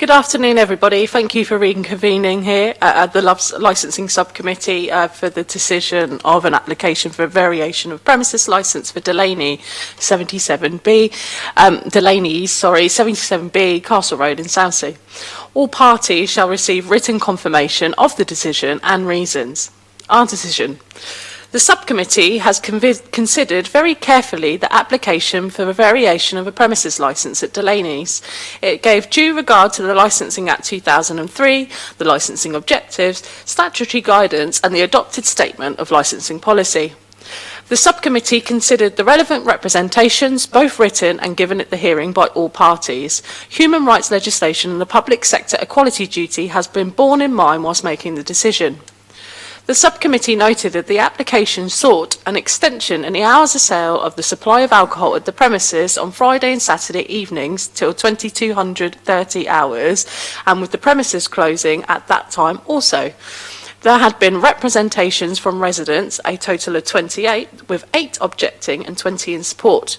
Good afternoon, everybody. Thank you for reconvening here at the Licensing Subcommittee for the decision of an application for a variation of premises licence for Delaney 77B, 77B, Castle Road in Southsea. All parties shall receive written confirmation of the decision and reasons. Our decision. The subcommittee has considered very carefully the application for a variation of a premises licence at Delaney's. It gave due regard to the Licensing Act 2003, the licensing objectives, statutory guidance and the adopted statement of licensing policy. The subcommittee considered the relevant representations, both written and given at the hearing by all parties. Human rights legislation and the public sector equality duty has been borne in mind whilst making the decision. The subcommittee noted that the application sought an extension in the hours of sale of the supply of alcohol at the premises on Friday and Saturday evenings till 2230 hours, and with the premises closing at that time also. There had been representations from residents, a total of 28, with 8 objecting and 20 in support.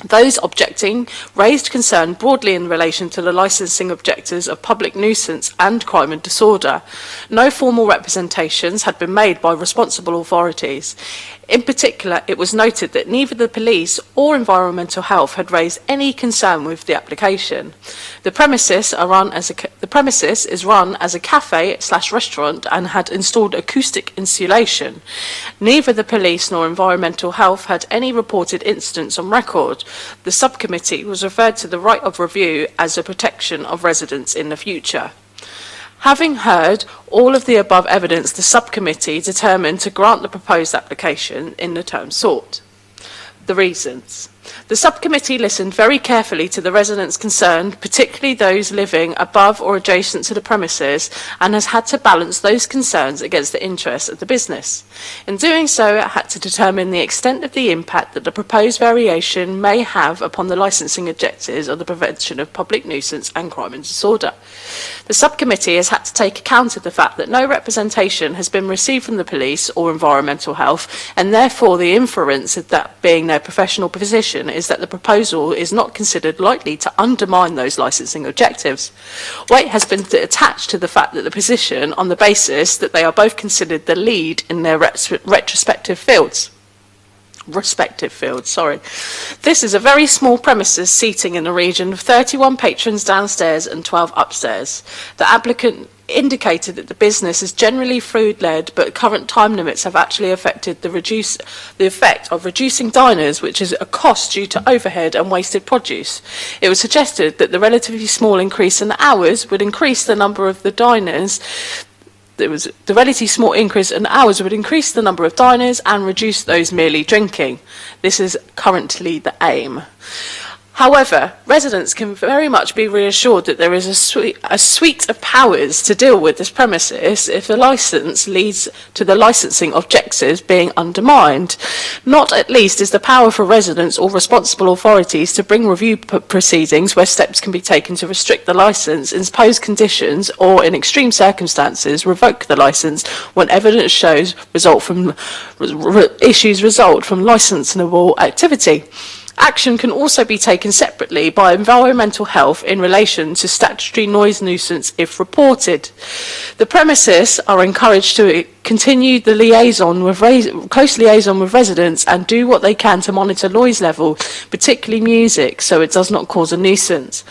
Those objecting raised concern broadly in relation to the licensing objectives of public nuisance and crime and disorder. No formal representations had been made by responsible authorities. In particular, it was noted that neither the police or environmental health had raised any concern with the application. The premises is run as a cafe/restaurant and had installed acoustic insulation. Neither the police nor environmental health had any reported incidents on record. The subcommittee was referred to the right of review as a protection of residents in the future. Having heard all of the above evidence, the subcommittee determined to grant the proposed application in the terms sought. The reasons. The subcommittee listened very carefully to the residents concerned, particularly those living above or adjacent to the premises, and has had to balance those concerns against the interests of the business. In doing so, it had to determine the extent of the impact that the proposed variation may have upon the licensing objectives of the prevention of public nuisance and crime and disorder. The subcommittee has had to take account of the fact that no representation has been received from the police or environmental health, and therefore the inference of that being their professional position is that the proposal is not considered likely to undermine those licensing objectives. Weight has been attached to the fact that the position on the basis that they are both considered the lead in their respective fields. This is a very small premises seating in the region of 31 patrons downstairs and 12 upstairs. The applicant indicated that the business is generally food-led, but current time limits have actually affected the effect of reducing diners, which is a cost due to overhead and wasted produce. It was suggested that the relatively small increase in the hours would increase the number of the diners. The relatively small increase in hours would increase the number of diners and reduce those merely drinking. This is currently the aim. However, residents can very much be reassured that there is a suite of powers to deal with this premises if the licence leads to the licensing objectives being undermined. Not at least is the power for residents or responsible authorities to bring review proceedings where steps can be taken to restrict the licence, impose conditions, or in extreme circumstances revoke the licence when evidence shows issues result from licensable activity. Action can also be taken separately by environmental health in relation to statutory noise nuisance if reported. The premises are encouraged to continue the close liaison with residents and do what they can to monitor noise level, particularly music, so it does not cause a nuisance.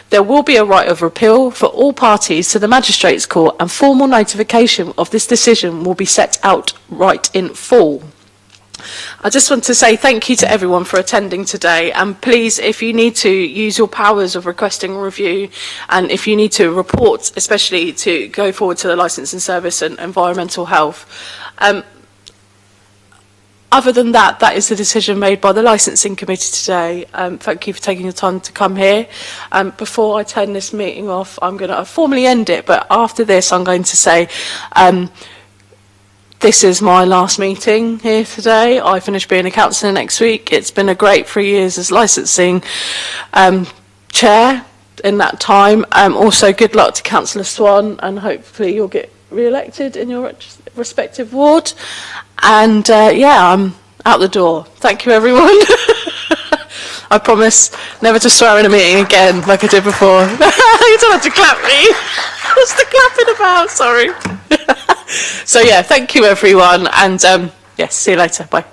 There will be a right of appeal for all parties to the Magistrates' Court, and formal notification of this decision will be set out right in full. I just want to say thank you to everyone for attending today, and please, if you need to use your powers of requesting a review, and if you need to report, especially to go forward to the Licensing Service and Environmental Health. Other than that, that is the decision made by the Licensing Committee today. Thank you for taking the time to come here. Before I turn this meeting off, I'm going to formally end it, but after this I'm going to say this is my last meeting here today. I finish being a councillor next week. It's been a great 3 years as licensing chair in that time. Also, good luck to Councillor Swan, and hopefully you'll get re-elected in your respective ward. And yeah, I'm out the door. Thank you, everyone. I promise never to swear in a meeting again like I did before. You don't have to clap me. What's the clapping about? Sorry. So yeah, thank you everyone, and yes, see you later. Bye.